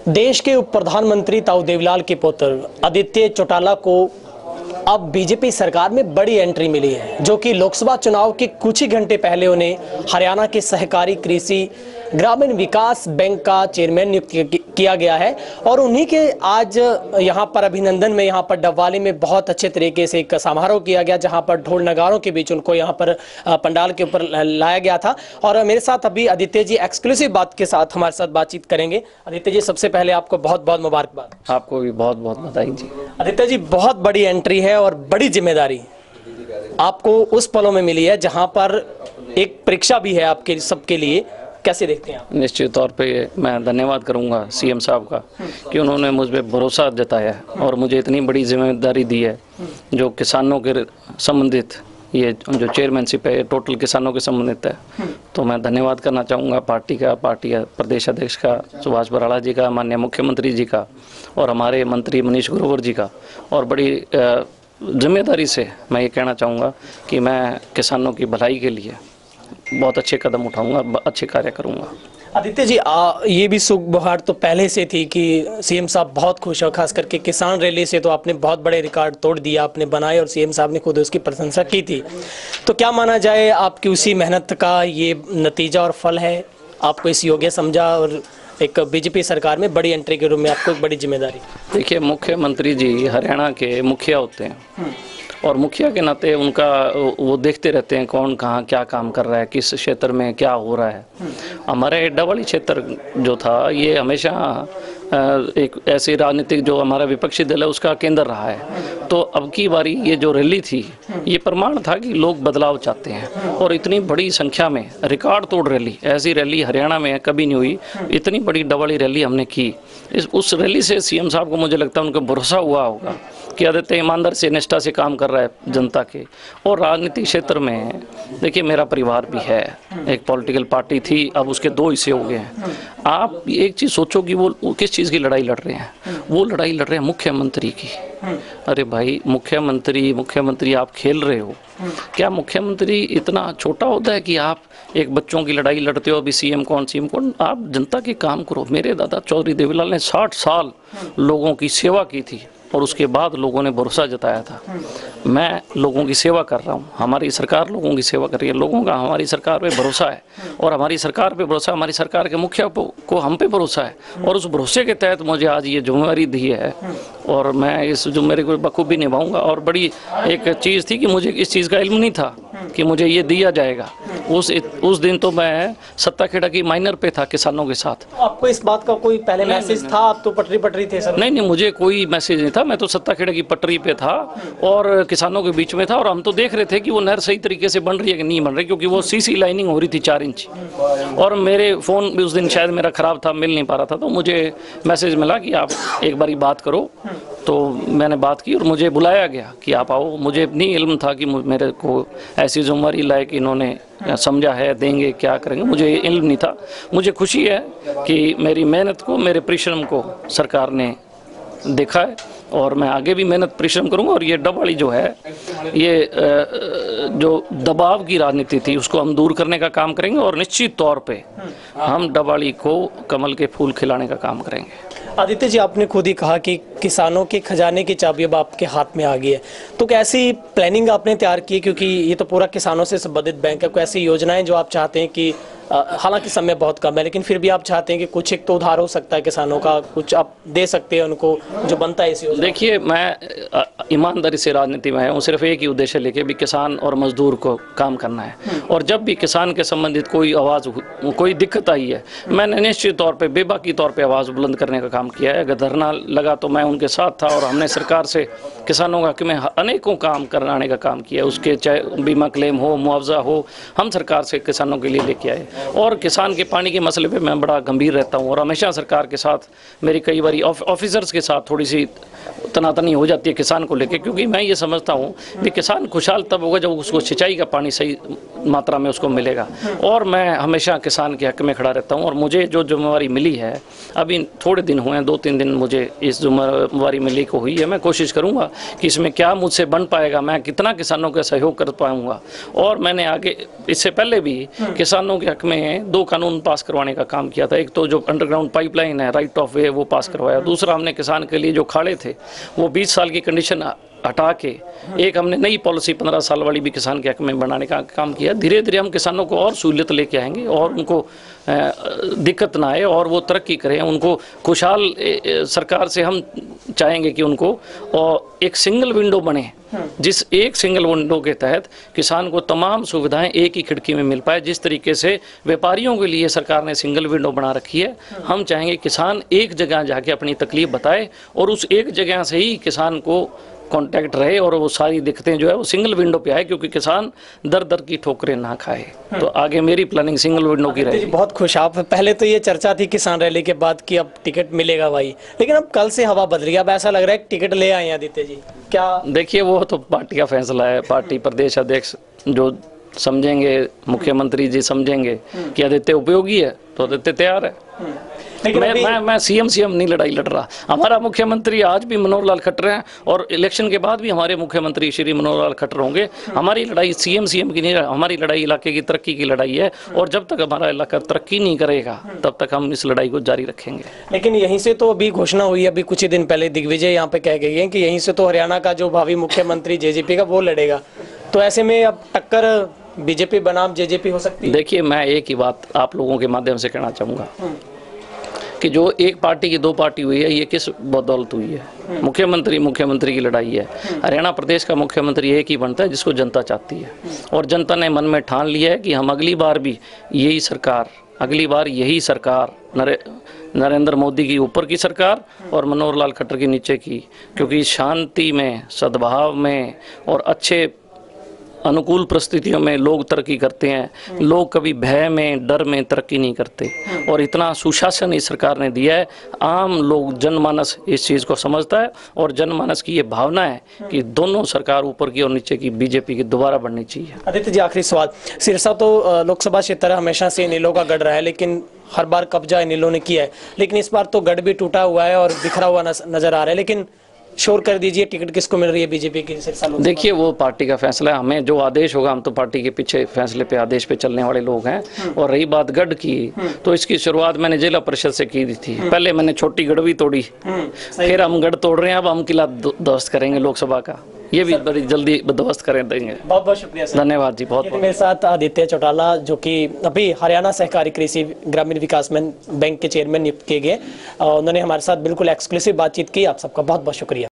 देश के उप प्रधानमंत्री ताऊ देवीलाल के पुत्र आदित्य चौटाला को अब बीजेपी सरकार में बड़ी एंट्री मिली है, जो कि लोकसभा चुनाव के कुछ ही घंटे पहले उन्हें हरियाणा के सहकारी कृषि ग्रामीण विकास बैंक का चेयरमैन नियुक्त किया गया है। और उन्हीं के आज यहां पर अभिनंदन में यहां पर डबवाली में बहुत अच्छे तरीके से एक समारोह किया गया, जहां पर ढोल नगारों के बीच उनको यहां पर पंडाल के ऊपर लाया गया था। और मेरे साथ अभी आदित्य जी एक्सक्लूसिव बात के साथ हमारे साथ बातचीत करेंगे। आदित्य जी, सबसे पहले आपको बहुत बहुत मुबारकबाद। आपको भी बहुत बहुत बधाई जी। आदित्य जी, बहुत बड़ी एंट्री है और बड़ी जिम्मेदारी आपको उस पलों में मिली है जहां पर एक परीक्षा भी है आपके सबके लिए, कैसे देखते हैं आप? निश्चित तौर पे मैं धन्यवाद करूंगा सीएम साहब का कि उन्होंने मुझ पर भरोसा जताया और मुझे इतनी बड़ी जिम्मेदारी दी है जो किसानों के संबंधित, ये जो चेयरमैनशिप है टोटल किसानों के संबंधित है। तो मैं धन्यवाद करना चाहूँगा पार्टी का प्रदेश अध्यक्ष का सुभाष बराला जी का, माननीय मुख्यमंत्री जी का और हमारे मंत्री मनीष ग्रोवर जी का। और बड़ी जिम्मेदारी से मैं ये कहना चाहूँगा कि मैं किसानों की भलाई के लिए बहुत अच्छे कदम उठाऊंगा, अच्छे कार्य करूंगा। आदित्य जी, ये भी सुख बुहार तो पहले से थी कि सीएम साहब बहुत खुश हो, खास करके किसान रैली से तो आपने बहुत बड़े रिकॉर्ड तोड़ दिया, आपने बनाए और सीएम साहब ने खुद उसकी प्रशंसा की थी। तो क्या माना जाए आपकी उसी मेहनत का ये नतीजा और फल है? आपको इस योग्य समझा और एक बीजेपी सरकार में बड़ी एंट्री के रूप में आपको एक बड़ी जिम्मेदारी? देखिए, मुख्यमंत्री जी हरियाणा के मुखिया होते हैं और मुखिया के नाते उनका वो देखते रहते हैं कौन कहाँ क्या काम कर रहा है, किस क्षेत्र में क्या हो रहा है। हमारे डबवाली क्षेत्र जो था ये हमेशा एक ऐसी राजनीतिक जो हमारा विपक्षी दल है उसका केंद्र रहा है। तो अब की बारी ये जो रैली थी ये प्रमाण था कि लोग बदलाव चाहते हैं और इतनी बड़ी संख्या में रिकॉर्ड तोड़ रैली, ऐसी रैली हरियाणा में कभी नहीं हुई। इतनी बड़ी डबवाली रैली हमने की। उस रैली से सीएम साहब को मुझे लगता है उनको भरोसा हुआ होगा कि आदित्य ईमानदार से निष्ठा से काम कर रहा है जनता के। और राजनीतिक क्षेत्र में देखिए मेरा परिवार भी है, एक पॉलिटिकल पार्टी थी, अब उसके 2 हिस्से हो गए हैं। आप एक चीज़ सोचो कि वो किस चीज़ की लड़ाई लड़ रहे हैं? वो लड़ाई लड़ रहे हैं मुख्यमंत्री की। अरे भाई, मुख्यमंत्री आप खेल रहे हो क्या? मुख्यमंत्री इतना छोटा होता है कि आप एक बच्चों की लड़ाई लड़ते हो? अभी सीएम कौन? आप जनता के काम करो। मेरे दादा चौधरी देवीलाल ने 60 साल लोगों की सेवा की थी और उसके बाद लोगों ने भरोसा जताया था। मैं लोगों की सेवा कर रहा हूँ, हमारी सरकार लोगों की सेवा कर रही है, लोगों का हमारी सरकार पे भरोसा है और हमारी सरकार पे भरोसा, हमारी सरकार के मुखिया को हम पे भरोसा है। और उस भरोसे के तहत मुझे आज ये जिम्मेदारी दी है और मैं इस जिम्मेदारी को बखूबी निभाऊंगा। और बड़ी एक चीज़ थी कि मुझे इस चीज़ का इल्म नहीं था कि मुझे ये दिया जाएगा। उस दिन तो मैं सत्ताखेड़ा की माइनर पे था किसानों के साथ। आपको इस बात का कोई पहले मैसेज था? आप तो पटरी थे सर। नहीं, मुझे कोई मैसेज नहीं था। मैं तो सत्ताखेड़ा की पटरी पे था और किसानों के बीच में था और हम तो देख रहे थे कि वो नहर सही तरीके से बन रही है कि नहीं बन रही, क्योंकि वो सीसी लाइनिंग हो रही थी 4 इंच। और मेरे फ़ोन भी उस दिन शायद मेरा ख़राब था, मिल नहीं पा रहा था, तो मुझे मैसेज मिला कि आप एक बारी बात करो। तो मैंने बात की और मुझे बुलाया गया कि आप आओ। मुझे नहीं इल्म था कि मेरे को ऐसी जिम्मेदारी लायक इन्होंने समझा है, देंगे, क्या करेंगे, मुझे इल्म नहीं था। मुझे खुशी है कि मेरी मेहनत को, मेरे परिश्रम को सरकार ने देखा है और मैं आगे भी मेहनत परिश्रम करूंगा। और ये डबवाली जो है, ये जो दबाव की राजनीति थी उसको हम दूर करने का काम करेंगे और निश्चित तौर पे हम डबवाली को कमल के फूल खिलाने का काम करेंगे। आदित्य जी, आपने खुद ही कहा कि किसानों के खजाने की चाबी अब आपके हाथ में आ गई है, तो कैसी प्लानिंग आपने तैयार की? क्योंकि ये तो पूरा किसानों से संबंधित बैंक है। कैसी योजनाएं जो आप चाहते हैं कि हालांकि समय बहुत कम है लेकिन फिर भी आप चाहते हैं कि कुछ एक तो उधार हो सकता है किसानों का, कुछ आप दे सकते हैं उनको जो बनता है इस योजना? देखिए, मैं ईमानदारी से राजनीति में आया हूँ, सिर्फ एक ही उद्देश्य लेके भी किसान और मजदूर को काम करना है। और जब भी किसान के संबंधित कोई आवाज़, कोई दिक्कत आई है, मैंने निश्चित तौर पर बेबाकी तौर पर आवाज़ बुलंद करने का काम किया है। अगर धरना लगा तो मैं उनके साथ था और हमने सरकार से किसानों का में अनेकों काम कराने का काम किया। उसके चाहे बीमा क्लेम हो, मुआवजा हो, हम सरकार से किसानों के लिए लेके आए। और किसान के पानी के मसले पे मैं बड़ा गंभीर रहता हूँ और हमेशा सरकार के साथ मेरी कई बारी ऑफिसर्स के साथ थोड़ी सी तनातनी हो जाती है किसान को लेके, क्योंकि मैं ये समझता हूँ कि किसान खुशहाल तब होगा जब उसको सिंचाई का पानी सही मात्रा में उसको मिलेगा। और मैं हमेशा किसान के हक में खड़ा रहता हूँ और मुझे जो जिम्मेवारी मिली है, अभी थोड़े दिन हुए हैं, 2-3 दिन मुझे इस जिम्मेवारी मिली को हुई है। मैं कोशिश करूँगा कि इसमें क्या मुझसे बन पाएगा, मैं कितना किसानों का सहयोग कर पाऊँगा। और मैंने आगे इससे पहले भी किसानों के हक में 2 कानून पास करवाने का काम किया था। एक तो जो अंडरग्राउंड पाइपलाइन है, राइट ऑफ वे, वो पास करवाया। दूसरा हमने किसान के लिए जो खाड़े थे वो 20 साल की कंडीशन हटा के एक हमने नई पॉलिसी 15 साल वाली भी किसान के हक में बनाने का काम किया। धीरे धीरे हम किसानों को और सहूलियत लेके आएंगे और उनको दिक्कत ना आए और वो तरक्की करें। उनको खुशहाल सरकार से हम चाहेंगे कि उनको और एक सिंगल विंडो बने, जिस एक सिंगल विंडो के तहत किसान को तमाम सुविधाएं एक ही खिड़की में मिल पाए। जिस तरीके से व्यापारियों के लिए सरकार ने सिंगल विंडो बना रखी है, हम चाहेंगे किसान एक जगह जाके अपनी तकलीफ बताए और उस एक जगह से ही किसान को कांटेक्ट रहे और वो सारी दिक्कतें जो है वो सिंगल विंडो पे आए, क्योंकि किसान दर दर की ठोकरें ना खाए। तो आगे मेरी प्लानिंग सिंगल विंडो की रहेगी। बहुत खुश आप। पहले तो ये चर्चा थी किसान रैली के बाद कि अब टिकट मिलेगा भाई, लेकिन अब कल से हवा बदल गई। अब ऐसा लग रहा है टिकट ले आए आदित्य जी, क्या? देखिए, वो तो पार्टी का फैसला है। पार्टी प्रदेश अध्यक्ष जो समझेंगे, मुख्यमंत्री जी समझेंगे कि आदित्य उपयोगी है तो आदित्य तैयार है। मैं सीएम नहीं लड़ाई लड़ रहा। हमारा मुख्यमंत्री आज भी मनोहर लाल खट्टर हैं और इलेक्शन के बाद भी हमारे मुख्यमंत्री श्री मनोहर लाल खट्टर होंगे। हमारी लड़ाई सीएम की नहीं, हमारी लड़ाई इलाके की तरक्की की लड़ाई है और जब तक हमारा इलाका तरक्की नहीं करेगा तब तक हम इस लड़ाई को जारी रखेंगे। लेकिन यहीं से तो अभी घोषणा हुई, अभी कुछ ही दिन पहले दिग्विजय यहाँ पे कह गई है कि यहीं से तो हरियाणा का जो भावी मुख्यमंत्री जेजेपी का वो लड़ेगा। तो ऐसे में अब टक्कर बीजेपी बनाम जेजेपी हो सकती है। देखिए, मैं एक ही बात आप लोगों के माध्यम से कहना चाहूँगा कि जो एक पार्टी की 2 पार्टी हुई है, ये किस बदौलत हुई है? मुख्यमंत्री की लड़ाई है। हरियाणा प्रदेश का मुख्यमंत्री एक ही बनता है जिसको जनता चाहती है और जनता ने मन में ठान लिया है कि हम अगली बार यही सरकार नरेंद्र मोदी की ऊपर की सरकार और मनोहर लाल खट्टर के नीचे की, क्योंकि शांति में, सद्भाव में और अच्छे अनुकूल परिस्थितियों में लोग तरक्की करते हैं। लोग कभी भय में, डर में तरक्की नहीं करते और इतना सुशासन इस सरकार ने दिया है। आम लोग, जनमानस इस चीज़ को समझता है और जनमानस की ये भावना है कि दोनों सरकार, ऊपर की और नीचे की, बीजेपी की दोबारा बननी चाहिए। आदित्य जी, आखिरी सवाल। सिरसा तो लोकसभा क्षेत्र हमेशा से इनेलो का गढ़ रहा है, लेकिन हर बार कब्जा इनेलो ने किया है, लेकिन इस बार तो गढ़ भी टूटा हुआ है और बिखरा हुआ नजर आ रहा है। लेकिन शोर कर दीजिए, टिकट किसको मिल रही है बीजेपी की सिरसा लोकसभा? देखिए, वो पार्टी का फैसला है। हमें जो आदेश होगा, हम तो पार्टी के पीछे फैसले पे, आदेश पे चलने वाले लोग हैं। और रही बात गढ़ की, तो इसकी शुरुआत मैंने जिला परिषद से की थी। पहले मैंने छोटी गढ़ भी तोड़ी, फिर हम गढ़ तोड़ रहे हैं। अब हम किला ध्वस्त करेंगे लोकसभा का, ये भी बड़ी जल्दी बंदोबस्त करें देंगे। बहुत बहुत शुक्रिया सर। धन्यवाद जी। बहुत मेरे साथ आदित्य चौटाला, जो कि अभी हरियाणा सहकारी कृषि ग्रामीण विकास बैंक के चेयरमैन नियुक्त किए गए, उन्होंने हमारे साथ बिल्कुल एक्सक्लूसिव बातचीत की। आप सबका बहुत बहुत शुक्रिया।